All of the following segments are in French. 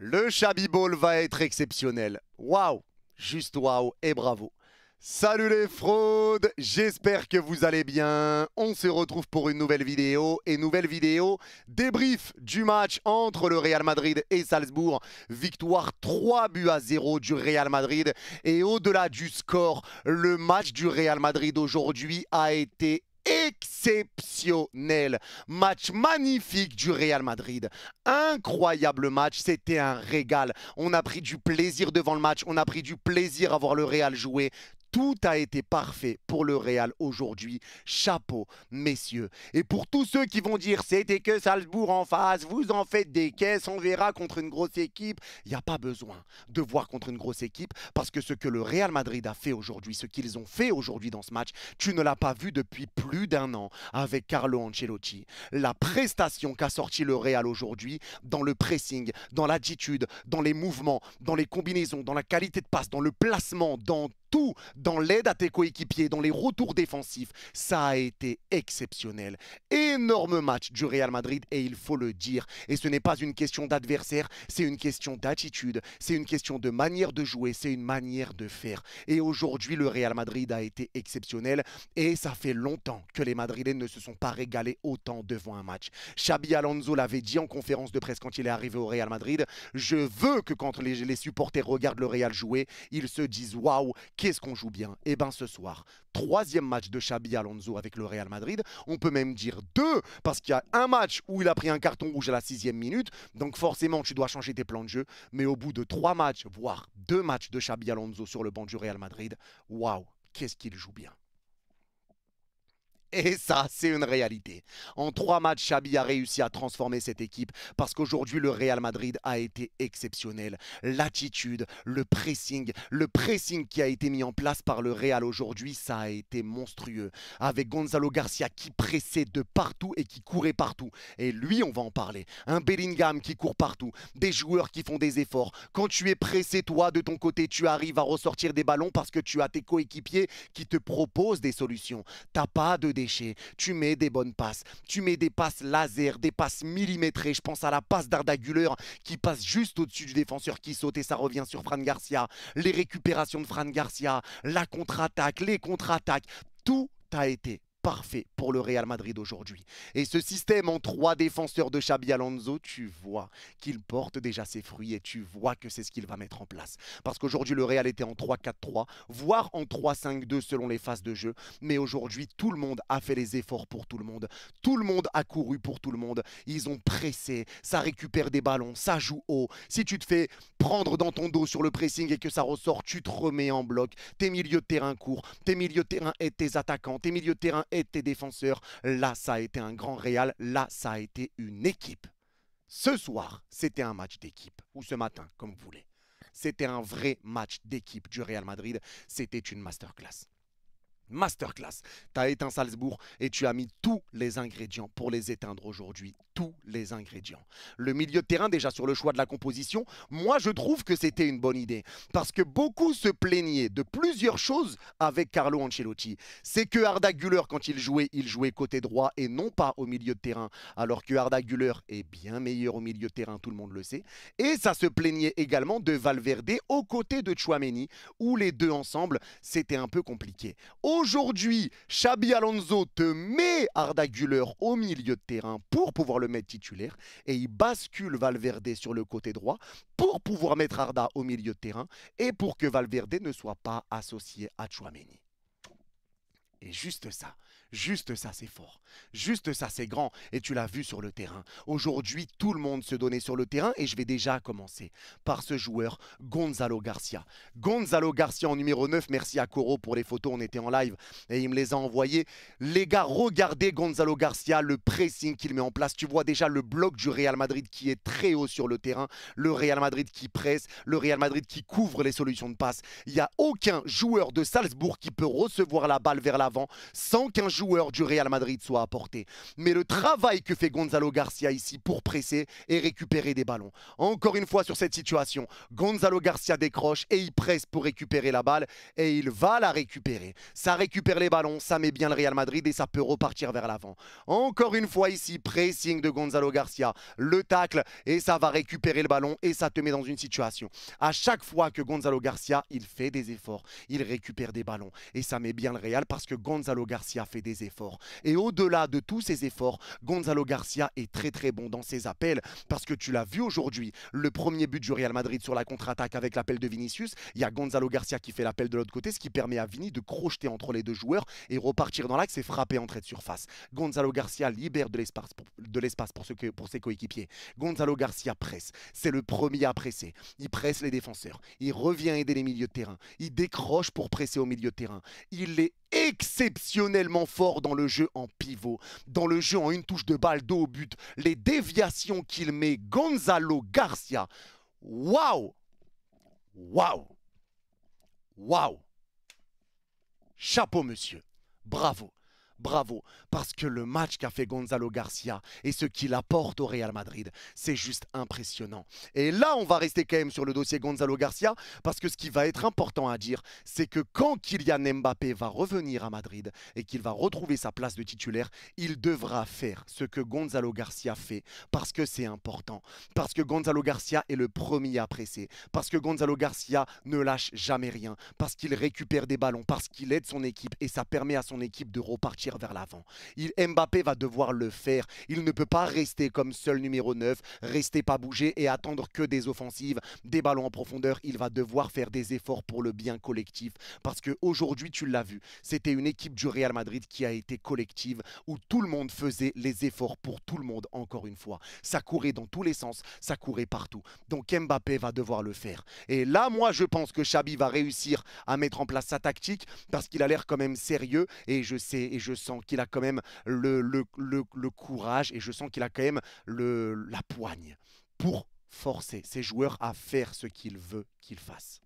Le Shabby Ball va être exceptionnel. Waouh, juste waouh et bravo. Salut les fraudes, j'espère que vous allez bien. On se retrouve pour une nouvelle vidéo débrief du match entre le Real Madrid et Salzbourg. Victoire 3-0 du Real Madrid. Et au-delà du score, le match du Real Madrid aujourd'hui a été exceptionnel. Match magnifique du Real Madrid. Incroyable match, c'était un régal. On a pris du plaisir devant le match, on a pris du plaisir à voir le Real jouer. Tout a été parfait pour le Real aujourd'hui. Chapeau, messieurs. Et pour tous ceux qui vont dire c'était que Salzbourg en face, vous en faites des caisses, on verra contre une grosse équipe. Il n'y a pas besoin de voir contre une grosse équipe parce que ce que le Real Madrid a fait aujourd'hui, ce qu'ils ont fait aujourd'hui dans ce match, tu ne l'as pas vu depuis plus d'un an avec Carlo Ancelotti. La prestation qu'a sorti le Real aujourd'hui dans le pressing, dans l'attitude, dans les mouvements, dans les combinaisons, dans la qualité de passe, dans le placement, dans tout, dans l'aide à tes coéquipiers, dans les retours défensifs, ça a été exceptionnel. Énorme match du Real Madrid et il faut le dire. Et ce n'est pas une question d'adversaire, c'est une question d'attitude, c'est une question de manière de jouer, c'est une manière de faire. Et aujourd'hui, le Real Madrid a été exceptionnel et ça fait longtemps que les Madrilènes ne se sont pas régalés autant devant un match. Xabi Alonso l'avait dit en conférence de presse quand il est arrivé au Real Madrid, je veux que quand les supporters regardent le Real jouer, ils se disent waouh, qu'est-ce qu'on joue bien? Et bien ce soir, troisième match de Xabi Alonso avec le Real Madrid. On peut même dire deux, parce qu'il y a un match où il a pris un carton rouge à la 6e minute. Donc forcément, tu dois changer tes plans de jeu. Mais au bout de 3 matchs, voire 2 matchs de Xabi Alonso sur le banc du Real Madrid, waouh, qu'est-ce qu'il joue bien. Et ça, c'est une réalité. En 3 matchs, Xabi a réussi à transformer cette équipe parce qu'aujourd'hui, le Real Madrid a été exceptionnel. L'attitude, le pressing qui a été mis en place par le Real aujourd'hui, ça a été monstrueux. Avec Gonzalo Garcia qui pressait de partout et qui courait partout. Et lui, on va en parler. Un Bellingham qui court partout. Des joueurs qui font des efforts. Quand tu es pressé, toi, de ton côté, tu arrives à ressortir des ballons parce que tu as tes coéquipiers qui te proposent des solutions. T'as pas de déchets. Tu mets des bonnes passes, tu mets des passes laser, des passes millimétrées. Je pense à la passe d'Arda Güler qui passe juste au-dessus du défenseur qui saute et ça revient sur Fran Garcia. Les récupérations de Fran Garcia, la contre-attaque, les contre-attaques, tout a été parfait pour le Real Madrid aujourd'hui. Et ce système en 3 défenseurs de Xabi Alonso, tu vois qu'il porte déjà ses fruits et tu vois que c'est ce qu'il va mettre en place. Parce qu'aujourd'hui, le Real était en 3-4-3, voire en 3-5-2 selon les phases de jeu. Mais aujourd'hui, tout le monde a fait les efforts pour tout le monde. Tout le monde a couru pour tout le monde. Ils ont pressé, ça récupère des ballons, ça joue haut. Si tu te fais prendre dans ton dos sur le pressing et que ça ressort, tu te remets en bloc. Tes milieux de terrain courent, tes milieux de terrain aident tes attaquants, tes milieux de terrain aident tes défenseurs. Là, ça a été un grand Real. Là, ça a été une équipe. Ce soir, c'était un match d'équipe. Ou ce matin, comme vous voulez. C'était un vrai match d'équipe du Real Madrid. C'était une masterclass. Masterclass. Tu as éteint Salzbourg et tu as mis tous les ingrédients pour les éteindre aujourd'hui. Tous les ingrédients. Le milieu de terrain, déjà sur le choix de la composition, moi je trouve que c'était une bonne idée. Parce que beaucoup se plaignaient de plusieurs choses avec Carlo Ancelotti. C'est que Arda Güler, quand il jouait côté droit et non pas au milieu de terrain. Alors que Arda Güler est bien meilleur au milieu de terrain, tout le monde le sait. Et ça se plaignait également de Valverde aux côtés de Tchouaméni, où les deux ensemble, c'était un peu compliqué. Aujourd'hui, Xabi Alonso te met Arda Güler au milieu de terrain pour pouvoir le mettre titulaire et il bascule Valverde sur le côté droit pour pouvoir mettre Arda au milieu de terrain et pour que Valverde ne soit pas associé à Tchouaméni. Et juste ça c'est fort. Juste ça c'est grand et tu l'as vu sur le terrain. Aujourd'hui tout le monde se donnait sur le terrain et je vais déjà commencer par ce joueur Gonzalo Garcia. Gonzalo Garcia en numéro 9, merci à Coro pour les photos, on était en live et il me les a envoyées. Les gars, regardez Gonzalo Garcia, le pressing qu'il met en place. Tu vois déjà le bloc du Real Madrid qui est très haut sur le terrain. Le Real Madrid qui presse, le Real Madrid qui couvre les solutions de passe. Il n'y a aucun joueur de Salzbourg qui peut recevoir la balle vers l'avant sans qu'un joueur joueurs du Real Madrid soient à portée. Mais le travail que fait Gonzalo Garcia ici pour presser et récupérer des ballons. Encore une fois sur cette situation, Gonzalo Garcia décroche et il presse pour récupérer la balle et il va la récupérer. Ça récupère les ballons, ça met bien le Real Madrid et ça peut repartir vers l'avant. Encore une fois ici, pressing de Gonzalo Garcia, le tacle et ça va récupérer le ballon et ça te met dans une situation. À chaque fois que Gonzalo Garcia, il fait des efforts, il récupère des ballons et ça met bien le Real parce que Gonzalo Garcia fait des efforts. Et au-delà de tous ces efforts, Gonzalo Garcia est très très bon dans ses appels parce que tu l'as vu aujourd'hui, le premier but du Real Madrid sur la contre-attaque avec l'appel de Vinicius, il y a Gonzalo Garcia qui fait l'appel de l'autre côté, ce qui permet à Vini de crocheter entre les deux joueurs et repartir dans l'axe et frapper en trait de surface. Gonzalo Garcia libère de l'espace pour ses coéquipiers. Gonzalo Garcia presse, c'est le premier à presser. Il presse les défenseurs, il revient aider les milieux de terrain, il décroche pour presser au milieu de terrain. Il est exceptionnellement fort dans le jeu en pivot, dans le jeu en une touche de balle dos au but, les déviations qu'il met, Gonzalo Garcia. Waouh! Waouh! Waouh! Chapeau monsieur, bravo! Bravo, parce que le match qu'a fait Gonzalo Garcia et ce qu'il apporte au Real Madrid, c'est juste impressionnant. Et là, on va rester quand même sur le dossier Gonzalo Garcia, parce que ce qui va être important à dire, c'est que quand Kylian Mbappé va revenir à Madrid et qu'il va retrouver sa place de titulaire, il devra faire ce que Gonzalo Garcia fait, parce que c'est important. Parce que Gonzalo Garcia est le premier à presser, parce que Gonzalo Garcia ne lâche jamais rien, parce qu'il récupère des ballons, parce qu'il aide son équipe et ça permet à son équipe de repartir vers l'avant. Mbappé va devoir le faire. Il ne peut pas rester comme seul numéro 9, rester pas bouger et attendre que des offensives, des ballons en profondeur. Il va devoir faire des efforts pour le bien collectif. Parce qu'aujourd'hui, tu l'as vu, c'était une équipe du Real Madrid qui a été collective, où tout le monde faisait les efforts pour tout le monde, encore une fois. Ça courait dans tous les sens, ça courait partout. Donc Mbappé va devoir le faire. Et là, moi, je pense que Xabi va réussir à mettre en place sa tactique parce qu'il a l'air quand même sérieux et je sais et je sens qu'il a quand même le courage et je sens qu'il a quand même la poigne pour forcer ses joueurs à faire ce qu'il veut qu'ils fassent.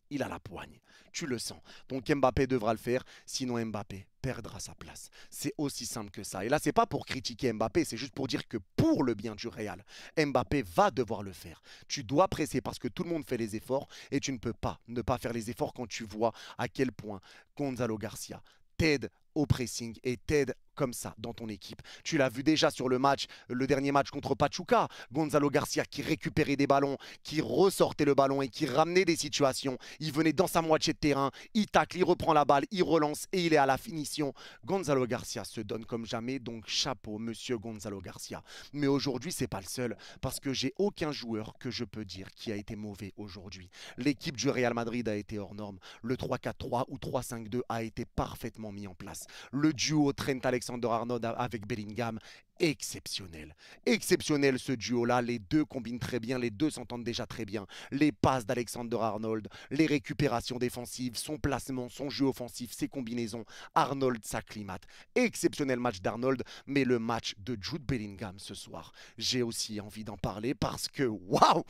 Il a la poigne, tu le sens. Donc Mbappé devra le faire, sinon Mbappé perdra sa place. C'est aussi simple que ça. Et là, c'est pas pour critiquer Mbappé, c'est juste pour dire que pour le bien du Real, Mbappé va devoir le faire. Tu dois presser parce que tout le monde fait les efforts et tu ne peux pas ne pas faire les efforts quand tu vois à quel point Gonzalo Garcia t'aide au pressing et t'aide comme ça dans ton équipe. Tu l'as vu déjà sur le dernier match contre Pachuca, Gonzalo Garcia qui récupérait des ballons, qui ressortait le ballon et qui ramenait des situations. Il venait dans sa moitié de terrain, il tacle, il reprend la balle, il relance et il est à la finition. Gonzalo Garcia se donne comme jamais, donc chapeau monsieur Gonzalo Garcia. Mais aujourd'hui, c'est pas le seul parce que j'ai aucun joueur que je peux dire qui a été mauvais aujourd'hui. L'équipe du Real Madrid a été hors norme. Le 3-4-3 ou 3-5-2 a été parfaitement mis en place. Le duo Trent Alexander-Arnold avec Bellingham, exceptionnel. Exceptionnel ce duo-là, les deux combinent très bien, les deux s'entendent déjà très bien. Les passes d'Alexander-Arnold, les récupérations défensives, son placement, son jeu offensif, ses combinaisons, Arnold s'acclimate. Exceptionnel match d'Arnold, mais le match de Jude Bellingham ce soir, j'ai aussi envie d'en parler parce que waouh.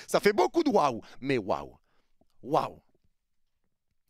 Ça fait beaucoup de waouh, mais waouh. Waouh.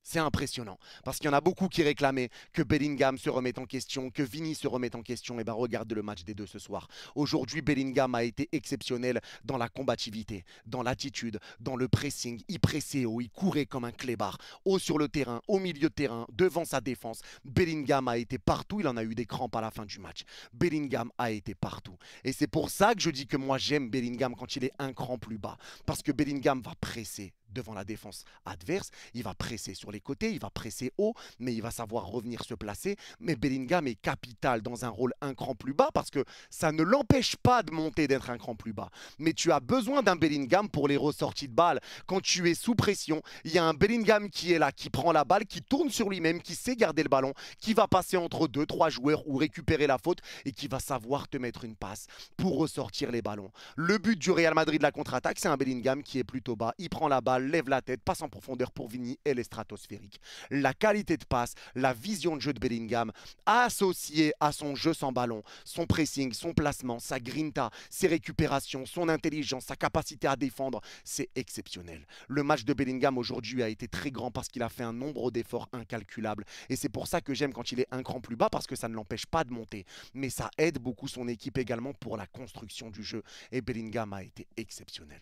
C'est impressionnant, parce qu'il y en a beaucoup qui réclamaient que Bellingham se remette en question, que Vini se remette en question. Et bien regarde le match des deux ce soir. Aujourd'hui, Bellingham a été exceptionnel dans la combativité, dans l'attitude, dans le pressing. Il pressait haut, il courait comme un clébard, haut sur le terrain, au milieu de terrain, devant sa défense. Bellingham a été partout, il en a eu des crampes à la fin du match. Bellingham a été partout. Et c'est pour ça que je dis que moi j'aime Bellingham quand il est un cran plus bas, parce que Bellingham va presser devant la défense adverse, il va presser sur les côtés, il va presser haut, mais il va savoir revenir se placer. Mais Bellingham est capital dans un rôle un cran plus bas parce que ça ne l'empêche pas de monter d'être un cran plus bas. Mais tu as besoin d'un Bellingham pour les ressorties de balles. Quand tu es sous pression, il y a un Bellingham qui est là, qui prend la balle, qui tourne sur lui-même, qui sait garder le ballon, qui va passer entre 2-3 joueurs ou récupérer la faute et qui va savoir te mettre une passe pour ressortir les ballons. Le but du Real Madrid de la contre-attaque, c'est un Bellingham qui est plutôt bas. Il prend la balle, lève la tête, passe en profondeur pour Vini, elle est stratosphérique. La qualité de passe, la vision de jeu de Bellingham, associée à son jeu sans ballon, son pressing, son placement, sa grinta, ses récupérations, son intelligence, sa capacité à défendre, c'est exceptionnel. Le match de Bellingham aujourd'hui a été très grand parce qu'il a fait un nombre d'efforts incalculables. Et c'est pour ça que j'aime quand il est un cran plus bas parce que ça ne l'empêche pas de monter. Mais ça aide beaucoup son équipe également pour la construction du jeu. Et Bellingham a été exceptionnel.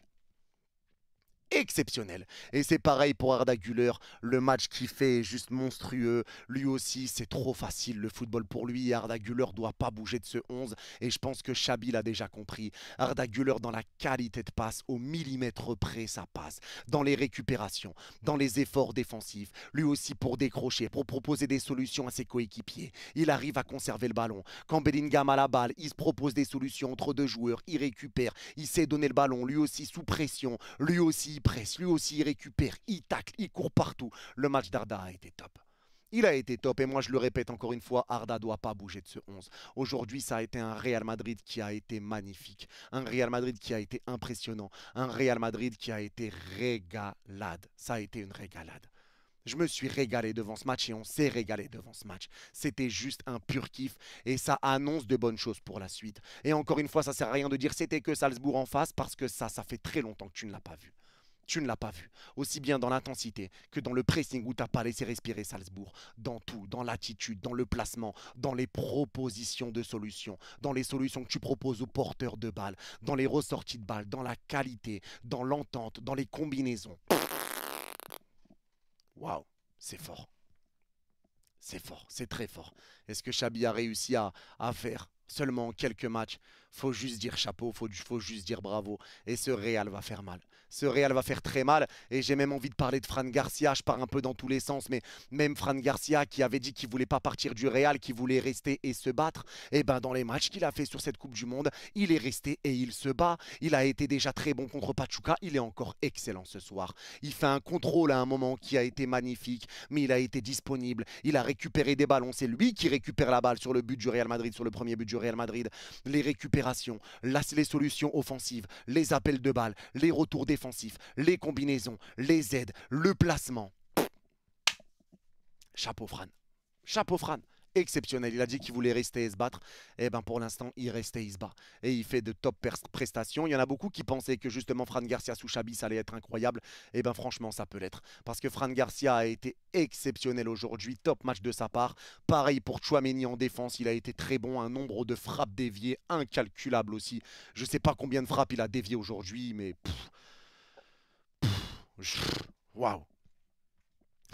Exceptionnel. Et c'est pareil pour Arda Güler. Le match qu'il fait est juste monstrueux. Lui aussi, c'est trop facile le football pour lui. Et Arda Güler doit pas bouger de ce 11. Et je pense que Xabi l'a déjà compris. Arda Güler, dans la qualité de passe, au millimètre près, ça passe. Dans les récupérations, dans les efforts défensifs. Lui aussi pour décrocher, pour proposer des solutions à ses coéquipiers. Il arrive à conserver le ballon. Quand Bellingham a la balle, il se propose des solutions entre deux joueurs. Il récupère. Il sait donner le ballon. Lui aussi sous pression. Lui aussi il presse, lui aussi il récupère, il tacle, il court partout. Le match d'Arda a été top. Il a été top et moi je le répète encore une fois, Arda ne doit pas bouger de ce 11. Aujourd'hui ça a été un Real Madrid qui a été magnifique, un Real Madrid qui a été impressionnant, un Real Madrid qui a été régalade. Ça a été une régalade. Je me suis régalé devant ce match et on s'est régalé devant ce match. C'était juste un pur kiff et ça annonce de bonnes choses pour la suite. Et encore une fois, ça ne sert à rien de dire c'était que Salzbourg en face parce que ça fait très longtemps que tu ne l'as pas vu. Tu ne l'as pas vu. Aussi bien dans l'intensité que dans le pressing où tu n'as pas laissé respirer Salzbourg. Dans tout, dans l'attitude, dans le placement, dans les propositions de solutions, dans les solutions que tu proposes aux porteurs de balles, dans les ressorties de balles, dans la qualité, dans l'entente, dans les combinaisons. Waouh, c'est fort. C'est fort, c'est très fort. Est-ce que Xabi a réussi à faire seulement quelques matchs? Faut juste dire chapeau, faut juste dire bravo. Et ce Real va faire mal. Ce Real va faire très mal. Et j'ai même envie de parler de Fran Garcia. Je pars un peu dans tous les sens. Mais même Fran Garcia qui avait dit qu'il ne voulait pas partir du Real, qu'il voulait rester et se battre. Et ben dans les matchs qu'il a fait sur cette Coupe du Monde, il est resté et il se bat. Il a été déjà très bon contre Pachuca. Il est encore excellent ce soir. Il fait un contrôle à un moment qui a été magnifique. Mais il a été disponible. Il a récupéré des ballons. C'est lui qui récupère la balle sur le but du Real Madrid, sur le premier but du Real Madrid. Les récupérations, les solutions offensives, les appels de balles, les retours défensifs, les combinaisons, les aides, le placement. Chapeau Fran. Chapeau Fran. Exceptionnel. Il a dit qu'il voulait rester et se battre. Et ben pour l'instant, il reste et il se bat. Et il fait de top prestations. Il y en a beaucoup qui pensaient que justement Fran Garcia sous Xabi, ça allait être incroyable. Et ben franchement, ça peut l'être. Parce que Fran Garcia a été exceptionnel aujourd'hui. Top match de sa part. Pareil pour Tchouaméni en défense. Il a été très bon. Un nombre de frappes déviées incalculable aussi. Je ne sais pas combien de frappes il a déviées aujourd'hui, mais waouh.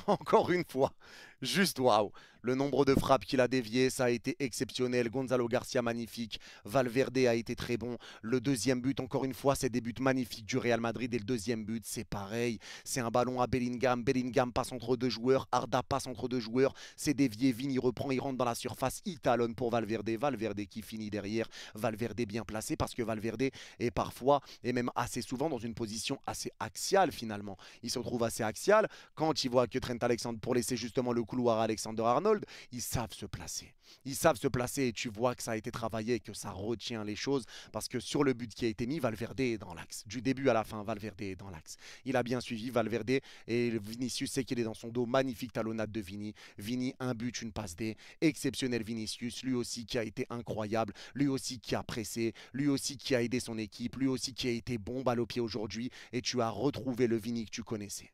Encore une fois, juste waouh. Le nombre de frappes qu'il a déviées, ça a été exceptionnel. Gonzalo Garcia, magnifique. Valverde a été très bon. Le deuxième but, encore une fois, c'est des buts magnifiques du Real Madrid. Et le deuxième but, c'est pareil. C'est un ballon à Bellingham. Bellingham passe entre deux joueurs. Arda passe entre deux joueurs. C'est dévié. Vini reprend. Il rentre dans la surface. Il talonne pour Valverde. Valverde qui finit derrière. Valverde bien placé parce que Valverde est parfois, et même assez souvent, dans une position assez axiale finalement. Il se retrouve assez axial quand il voit que Trent Alexander, pour laisser justement le couloir à Alexander-Arnold, ils savent se placer. Ils savent se placer et tu vois que ça a été travaillé et que ça retient les choses parce que sur le but qui a été mis, Valverde est dans l'axe. Du début à la fin, Valverde est dans l'axe. Il a bien suivi Valverde et Vinicius sait qu'il est dans son dos. Magnifique talonnade de Vini. Vini, un but, une passe D. Exceptionnel Vinicius, lui aussi qui a été incroyable, lui aussi qui a pressé, lui aussi qui a aidé son équipe, lui aussi qui a été bon balle au pied aujourd'hui et tu as retrouvé le Vini que tu connaissais.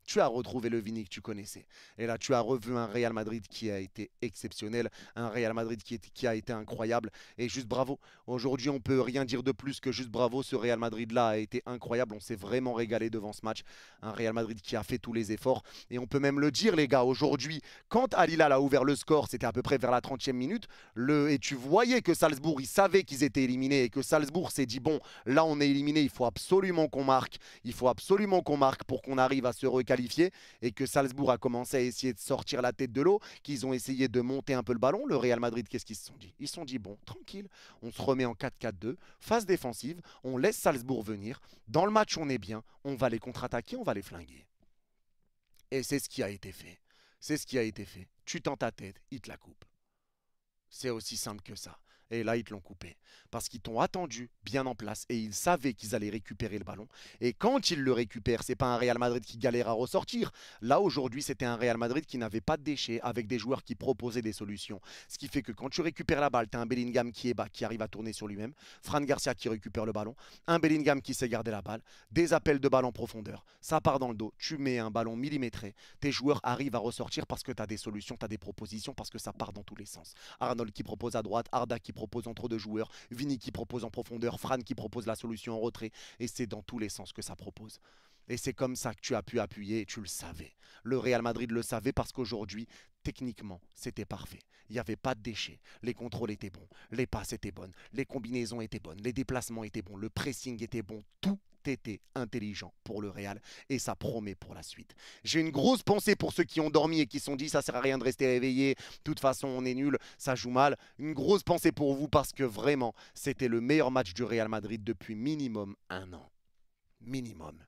Tu as retrouvé le Vini que tu connaissais. Et là, tu as revu un Real Madrid qui a été exceptionnel, un Real Madrid qui a été incroyable. Et juste bravo. Aujourd'hui, on ne peut rien dire de plus que juste bravo. Ce Real Madrid-là a été incroyable. On s'est vraiment régalé devant ce match. Un Real Madrid qui a fait tous les efforts. Et on peut même le dire, les gars, aujourd'hui, quand Al Hilal a ouvert le score, c'était à peu près vers la 30e minute, et tu voyais que Salzbourg, ils savaient qu'ils étaient éliminés et que Salzbourg s'est dit, bon, là, on est éliminé, il faut absolument qu'on marque. Il faut absolument qu'on marque pour qu'on arrive à se requalifier et que Salzbourg a commencé à essayer de sortir la tête de l'eau, qu'ils ont essayé de monter un peu le ballon. Le Real Madrid, qu'est-ce qu'ils se sont dit? Ils se sont dit, bon, tranquille, on se remet en 4-4-2, phase défensive, on laisse Salzbourg venir. Dans le match, on est bien, on va les contre-attaquer, on va les flinguer. Et c'est ce qui a été fait. C'est ce qui a été fait. Tu tends ta tête, il te la coupe. C'est aussi simple que ça. Et là, ils te l'ont coupé. Parce qu'ils t'ont attendu bien en place et ils savaient qu'ils allaient récupérer le ballon. Et quand ils le récupèrent, c'est pas un Real Madrid qui galère à ressortir. Là, aujourd'hui, c'était un Real Madrid qui n'avait pas de déchets, avec des joueurs qui proposaient des solutions. Ce qui fait que quand tu récupères la balle, tu as un Bellingham qui est bas, qui arrive à tourner sur lui-même. Fran Garcia qui récupère le ballon. Un Bellingham qui sait garder la balle. Des appels de balle en profondeur. Ça part dans le dos. Tu mets un ballon millimétré. Tes joueurs arrivent à ressortir parce que tu as des solutions, tu as des propositions, parce que ça part dans tous les sens. Arnold qui propose à droite, Arda qui propose entre deux joueurs, Vini qui propose en profondeur, Fran qui propose la solution en retrait. Et c'est dans tous les sens que ça propose. Et c'est comme ça que tu as pu appuyer et tu le savais. Le Real Madrid le savait parce qu'aujourd'hui, techniquement, c'était parfait. Il n'y avait pas de déchets. Les contrôles étaient bons, les passes étaient bonnes, les combinaisons étaient bonnes, les déplacements étaient bons, le pressing était bon. Tout était intelligent pour le Real et ça promet pour la suite. J'ai une grosse pensée pour ceux qui ont dormi et qui se sont dit ça sert à rien de rester réveillé, de toute façon on est nul, ça joue mal. Une grosse pensée pour vous parce que vraiment c'était le meilleur match du Real Madrid depuis minimum un an. Minimum.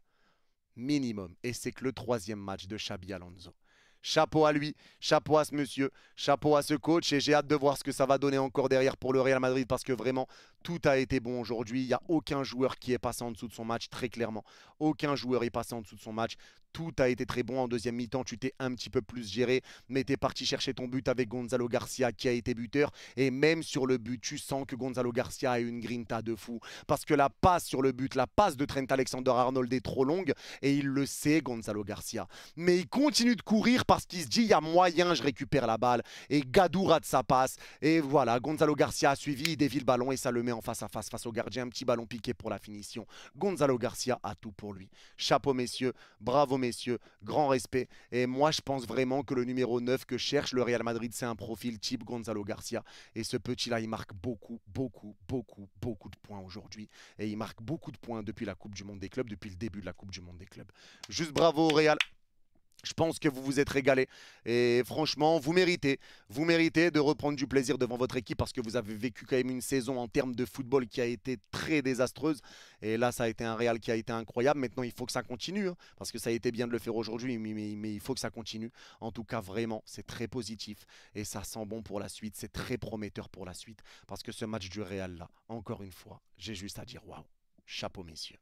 Minimum. Et c'est que le troisième match de Xabi Alonso. Chapeau à lui, chapeau à ce monsieur, chapeau à ce coach et j'ai hâte de voir ce que ça va donner encore derrière pour le Real Madrid parce que vraiment tout a été bon aujourd'hui. Il n'y a aucun joueur qui est passé en dessous de son match, très clairement. Aucun joueur est passé en dessous de son match. Tout a été très bon en deuxième mi-temps. Tu t'es un petit peu plus géré, mais tu es parti chercher ton but avec Gonzalo Garcia qui a été buteur. Et même sur le but, tu sens que Gonzalo Garcia a une grinta de fou. Parce que la passe sur le but, la passe de Trent Alexander-Arnold est trop longue et il le sait, Gonzalo Garcia. Mais il continue de courir parce qu'il se dit il y a moyen, je récupère la balle. Et Gadou rate sa passe. Et voilà, Gonzalo Garcia a suivi, il dévie le ballon et ça le met en face à face au gardien. Un petit ballon piqué pour la finition. Gonzalo Garcia a tout pour lui. Chapeau messieurs, bravo messieurs, grand respect. Et moi je pense vraiment que le numéro 9 que cherche le Real Madrid, c'est un profil type Gonzalo Garcia. Et ce petit-là, il marque beaucoup de points aujourd'hui. Et il marque beaucoup de points depuis la Coupe du Monde des clubs, depuis le début de la Coupe du Monde des clubs. Juste bravo au Real. Je pense que vous vous êtes régalé et franchement, vous méritez de reprendre du plaisir devant votre équipe parce que vous avez vécu quand même une saison en termes de football qui a été très désastreuse. Et là, ça a été un Real qui a été incroyable. Maintenant, il faut que ça continue hein, parce que ça a été bien de le faire aujourd'hui, mais il faut que ça continue. En tout cas, vraiment, c'est très positif et ça sent bon pour la suite. C'est très prometteur pour la suite parce que ce match du Real là, encore une fois, j'ai juste à dire waouh, chapeau messieurs.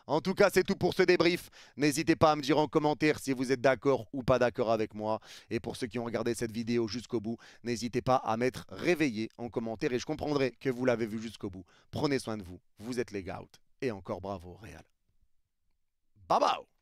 En tout cas, c'est tout pour ce débrief. N'hésitez pas à me dire en commentaire si vous êtes d'accord ou pas d'accord avec moi. Et pour ceux qui ont regardé cette vidéo jusqu'au bout, n'hésitez pas à mettre réveillé en commentaire et je comprendrai que vous l'avez vu jusqu'au bout. Prenez soin de vous, vous êtes les gouts. Et encore bravo Real. Bye bye.